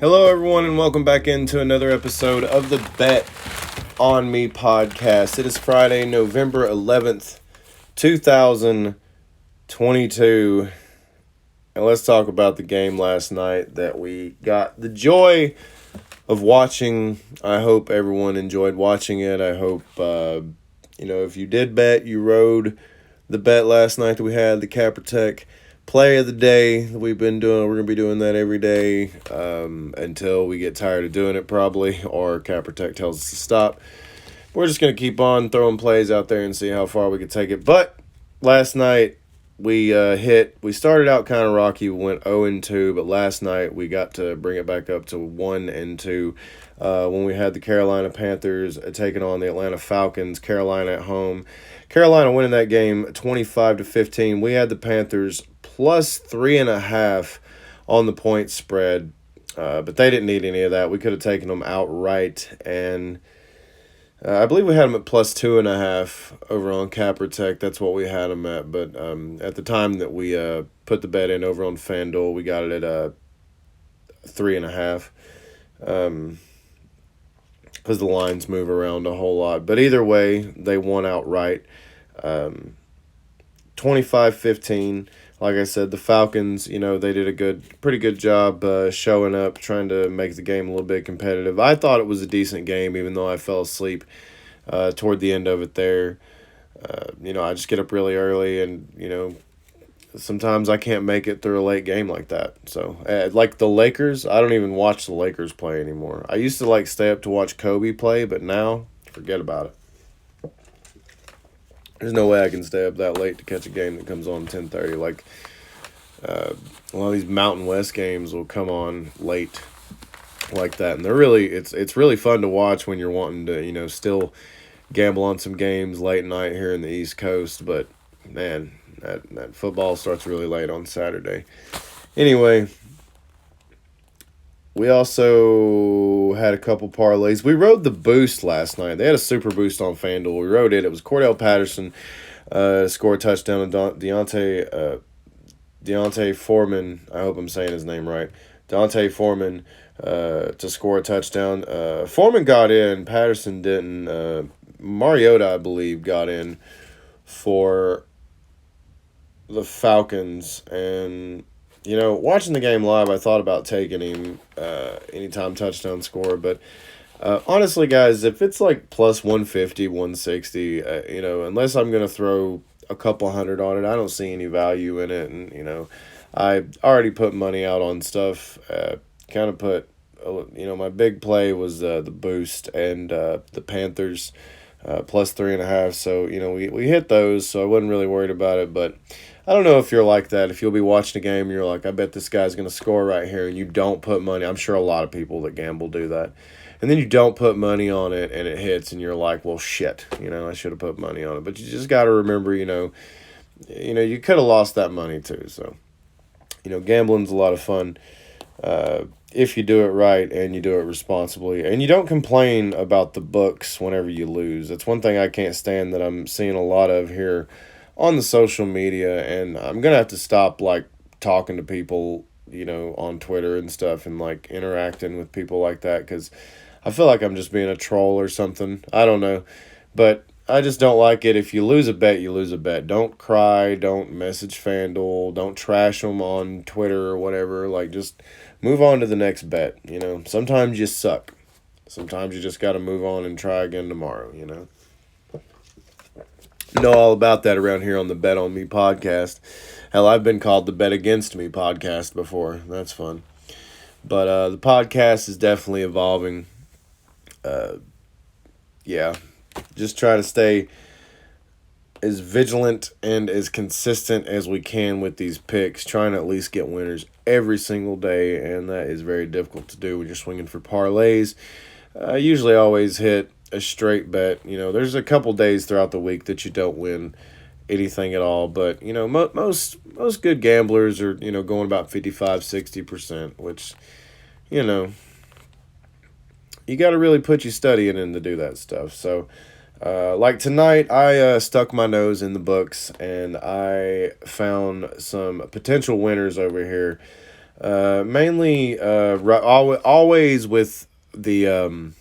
Hello, everyone, and welcome back into another episode of the Bet on Me podcast. It is Friday, November 11th, 2022, and let's talk about the game last night that we got the joy of watching. I hope everyone enjoyed watching it. I hope, if you did bet, you rode the bet last night that we had, the Capper Tech play of the day that we've been doing. We're going to be doing that every day until we get tired of doing it probably, or Capper Tech tells us to stop. We're just going to keep on throwing plays out there and see how far we can take it. But last night we started out kind of rocky. We went 0-2, but last night we got to bring it back up to 1-2 when we had the Carolina Panthers taking on the Atlanta Falcons. Carolina at home. Carolina winning that game 25-15. We had the Panthers plus 3.5 on the point spread, but they didn't need any of that. We could have taken them outright, and I believe we had them at plus 2.5 over on Capper Tech. That's what we had them at, but at the time that we put the bet in over on FanDuel, we got it at 3.5. Because the lines move around a whole lot. But either way, they won outright. 25-15. Like I said, the Falcons, they did a pretty good job showing up, trying to make the game a little bit competitive. I thought it was a decent game, even though I fell asleep toward the end of it there. I just get up really early, and, sometimes I can't make it through a late game like that. So, like the Lakers, I don't even watch the Lakers play anymore. I used to, stay up to watch Kobe play, but now, forget about it. There's no way I can stay up that late to catch a game that comes on 10:30. A lot of these Mountain West games will come on late like that. And it's really fun to watch when you're wanting to, still gamble on some games late night here in the East Coast. But, man, that football starts really late on Saturday. Anyway, we also had a couple parlays. We rode the boost last night. They had a super boost on FanDuel. We rode it. It was Cordell Patterson score a touchdown. And Deontay Foreman, I hope I'm saying his name right. Deontay Foreman to score a touchdown. Foreman got in. Patterson didn't. Mariota, I believe, got in for the Falcons, and watching the game live, I thought about taking him anytime touchdown score, but honestly, guys, if it's plus 150, 160, unless I'm going to throw a couple hundred on it, I don't see any value in it, and I already put money out on stuff, kind of put, my big play was the boost and the Panthers plus 3.5, so, we hit those, so I wasn't really worried about it, but I don't know if you're like that. If you'll be watching a game and you're like, I bet this guy's going to score right here, and you don't put money. I'm sure a lot of people that gamble do that. And then you don't put money on it, and it hits, and you're like, well, shit. I should have put money on it. But you just got to remember, you could have lost that money too. So, gambling's a lot of fun if you do it right and you do it responsibly. And you don't complain about the books whenever you lose. That's one thing I can't stand that I'm seeing a lot of here on the social media, and I'm going to have to stop, talking to people, on Twitter and stuff, and, interacting with people like that, because I feel like I'm just being a troll or something. I don't know, but I just don't like it. If you lose a bet, you lose a bet. Don't cry, don't message FanDuel, don't trash them on Twitter or whatever. Just move on to the next bet, Sometimes you suck. Sometimes you just got to move on and try again tomorrow, Know all about that around here on the Bet on Me podcast. Hell, I've been called the Bet Against Me podcast before. That's fun. But the podcast is definitely evolving. Just try to stay as vigilant and as consistent as we can with these picks, trying to at least get winners every single day, and that is very difficult to do when you're swinging for parlays. I usually always hit a straight bet. There's a couple days throughout the week that you don't win anything at all, but most good gamblers are going about 55-60%, which you got to really put your studying in to do that stuff. So tonight, I stuck my nose in the books, and I found some potential winners over here Mainly, always with the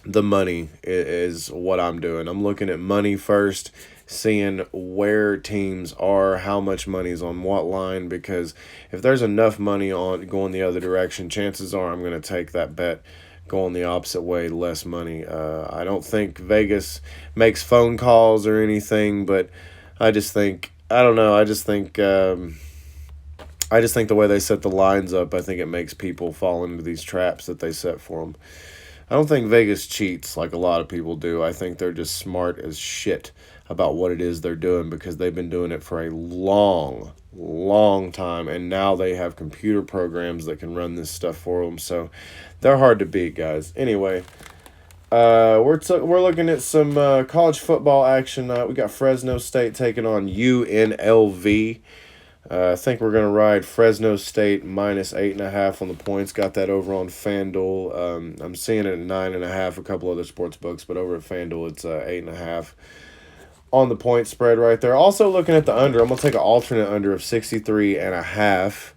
money is what I'm doing. I'm looking at money first, seeing where teams are, how much money's on what line, because if there's enough money on going the other direction, chances are I'm going to take that bet going the opposite way, less money. I don't think Vegas makes phone calls or anything, but I just think, I don't know, I just think the way they set the lines up, I think it makes people fall into these traps that they set for them. I don't think Vegas cheats like a lot of people do. I think they're just smart as shit about what it is they're doing because they've been doing it for a long, long time, and now they have computer programs that can run this stuff for them. So they're hard to beat, guys. Anyway, we're looking at some college football action. We got Fresno State taking on UNLV. I think we're going to ride Fresno State minus 8.5 on the points. Got that over on FanDuel. I'm seeing it at 9.5. A couple other sports books, but over at FanDuel it's 8.5 on the point spread right there. Also looking at the under. I'm going to take an alternate under of 63.5.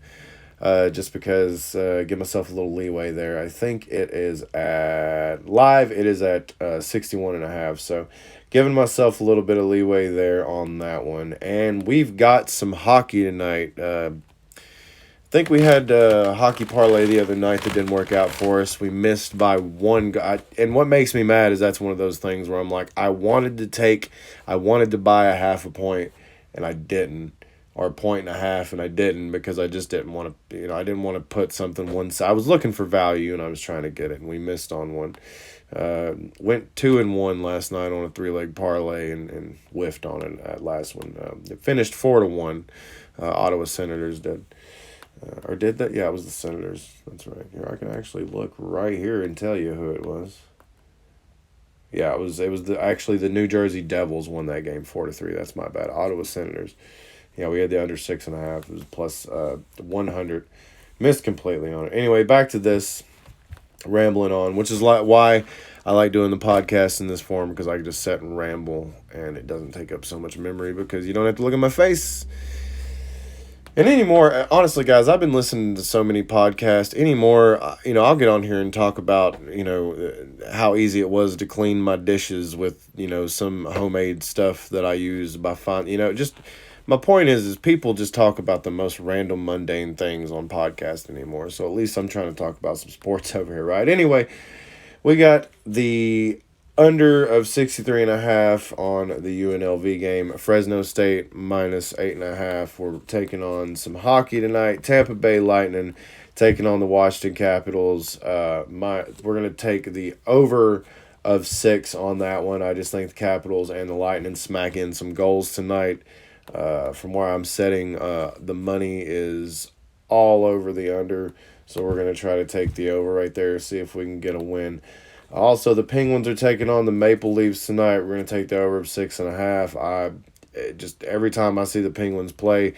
Just because give myself a little leeway there. I think it is at live. It is at 61.5. So giving myself a little bit of leeway there on that one. And we've got some hockey tonight. I think we had a hockey parlay the other night that didn't work out for us. We missed by one guy. And what makes me mad is that's one of those things where I'm like, I wanted to buy a half a point, and I didn't. Or 1.5, and I didn't because I just didn't want to, I didn't want to put something one side. I was looking for value, and I was trying to get it, and we missed on one. Went 2-1 last night on a 3-leg parlay and whiffed on it at last one. It finished 4-1. Ottawa Senators did. Or did that? Yeah, it was the Senators. That's right. Here, I can actually look right here and tell you who it was. Yeah, it was actually the New Jersey Devils won that game 4-3. That's my bad. Ottawa Senators. Yeah, we had the under 6.5. It was plus 100. Missed completely on it. Anyway, back to this. Rambling on, which is why I like doing the podcast in this form, because I can just sit and ramble, and it doesn't take up so much memory because you don't have to look at my face. And anymore, honestly, guys, I've been listening to so many podcasts. Anymore, I'll get on here and talk about, how easy it was to clean my dishes with, some homemade stuff that I use by just... My point is people just talk about the most random, mundane things on podcasts anymore. So at least I'm trying to talk about some sports over here, right? Anyway, we got the under of 63.5 on the UNLV game. Fresno State minus 8.5. We're taking on some hockey tonight. Tampa Bay Lightning taking on the Washington Capitals. We're going to take the over of 6 on that one. I just think the Capitals and the Lightning smack in some goals tonight. From where I'm setting, the money is all over the under, so we're going to try to take the over right there, see if we can get a win. Also, the Penguins are taking on the Maple Leafs tonight. We're going to take the over of 6.5. Just every time I see the Penguins play,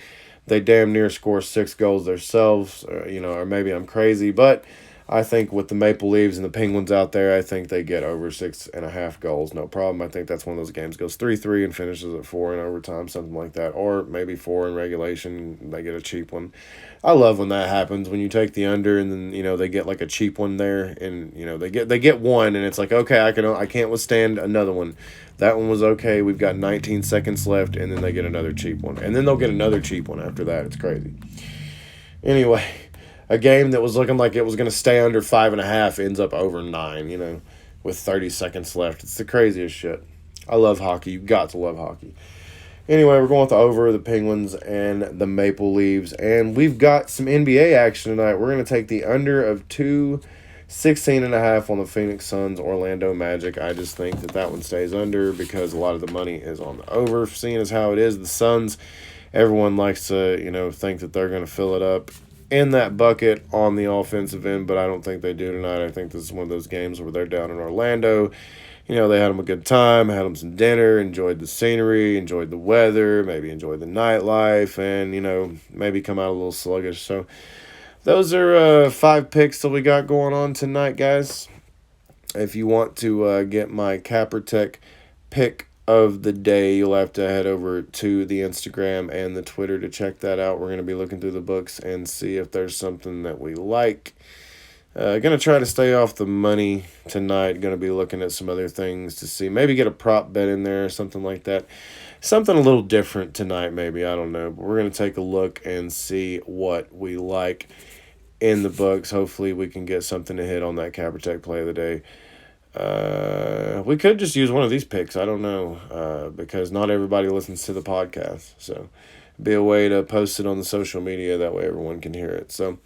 they damn near score 6 goals themselves, or maybe I'm crazy, but I think with the Maple Leafs and the Penguins out there, I think they get over 6.5 goals, no problem. I think that's one of those games goes 3-3 and finishes at 4 in overtime, something like that, or maybe 4 in regulation. They get a cheap one. I love when that happens, when you take the under and then they get like a cheap one there, and they get one, and it's like, okay, I can't withstand another one. That one was okay. We've got 19 seconds left, and then they get another cheap one, and then they'll get another cheap one after that. It's crazy. Anyway. A game that was looking like it was going to stay under 5.5 ends up over 9, with 30 seconds left. It's the craziest shit. I love hockey. You've got to love hockey. Anyway, we're going with the over, the Penguins, and the Maple Leafs. And we've got some NBA action tonight. We're going to take the under of 16.5 on the Phoenix Suns, Orlando Magic. I just think that one stays under because a lot of the money is on the over. Seeing as how it is, the Suns, everyone likes to, think that they're going to fill it up in that bucket on the offensive end, but I don't think they do tonight. I think this is one of those games where they're down in Orlando. They had them a good time, had them some dinner, enjoyed the scenery, enjoyed the weather, maybe enjoyed the nightlife, and, maybe come out a little sluggish. So those are 5 picks that we got going on tonight, guys. If you want to get my Capper Tech pick of the day. You'll have to head over to the Instagram and the Twitter to check that out. We're going to be looking through the books and see if there's something that we like. Going to try to stay off the money tonight. Going to be looking at some other things to see. Maybe get a prop bet in there or something like that. Something a little different tonight, maybe. I don't know. But we're going to take a look and see what we like in the books. Hopefully we can get something to hit on that Capertech play of the day. We could just use one of these picks. I don't know, because not everybody listens to the podcast. So be a way to post it on the social media. That way everyone can hear it. So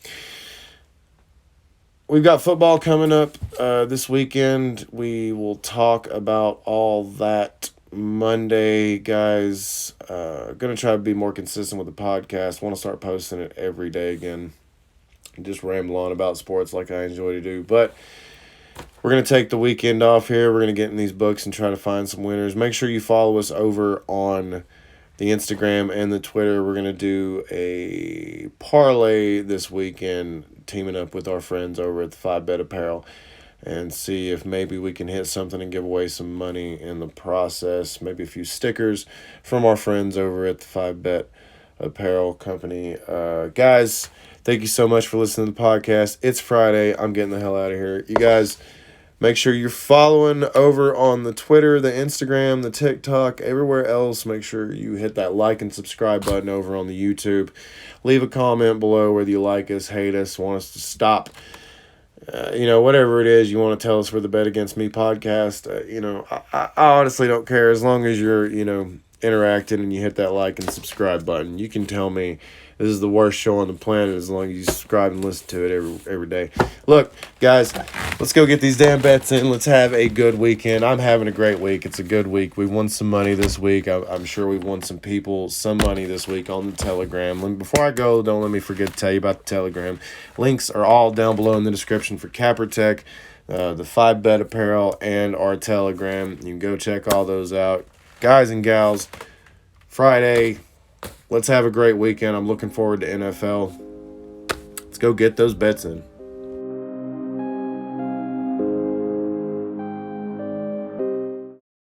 we've got football coming up this weekend. We will talk about all that Monday, guys. Going to try to be more consistent with the podcast. Want to start posting it every day again. Just ramble on about sports like I enjoy to do. But we're going to take the weekend off here. We're going to get in these books and try to find some winners. Make sure you follow us over on the Instagram and the Twitter. We're going to do a parlay this weekend, teaming up with our friends over at the Five Bet Apparel, and see if maybe we can hit something and give away some money in the process. Maybe a few stickers from our friends over at the Five Bet Apparel Company. Guys, thank you so much for listening to the podcast. It's Friday. I'm getting the hell out of here. You guys, make sure you're following over on the Twitter, the Instagram, the TikTok, everywhere else. Make sure you hit that like and subscribe button over on the YouTube. Leave a comment below whether you like us, hate us, want us to stop. Whatever it is you want to tell us for the Bet Against Me podcast. I honestly don't care as long as you're, interacting and you hit that like and subscribe button. You can tell me this is the worst show on the planet as long as you subscribe and listen to it every day. Look, guys, let's go get these damn bets in. Let's have a good weekend. I'm having a great week. It's a good week. We won some money this week. I'm sure we've won some people some money this week on the Telegram. Before I go, don't let me forget to tell you about the Telegram. Links are all down below in the description for Capertech, the 5 Bet Apparel, and our Telegram. You can go check all those out. Guys and gals, Friday, let's have a great weekend. I'm looking forward to NFL. Let's go get those bets in.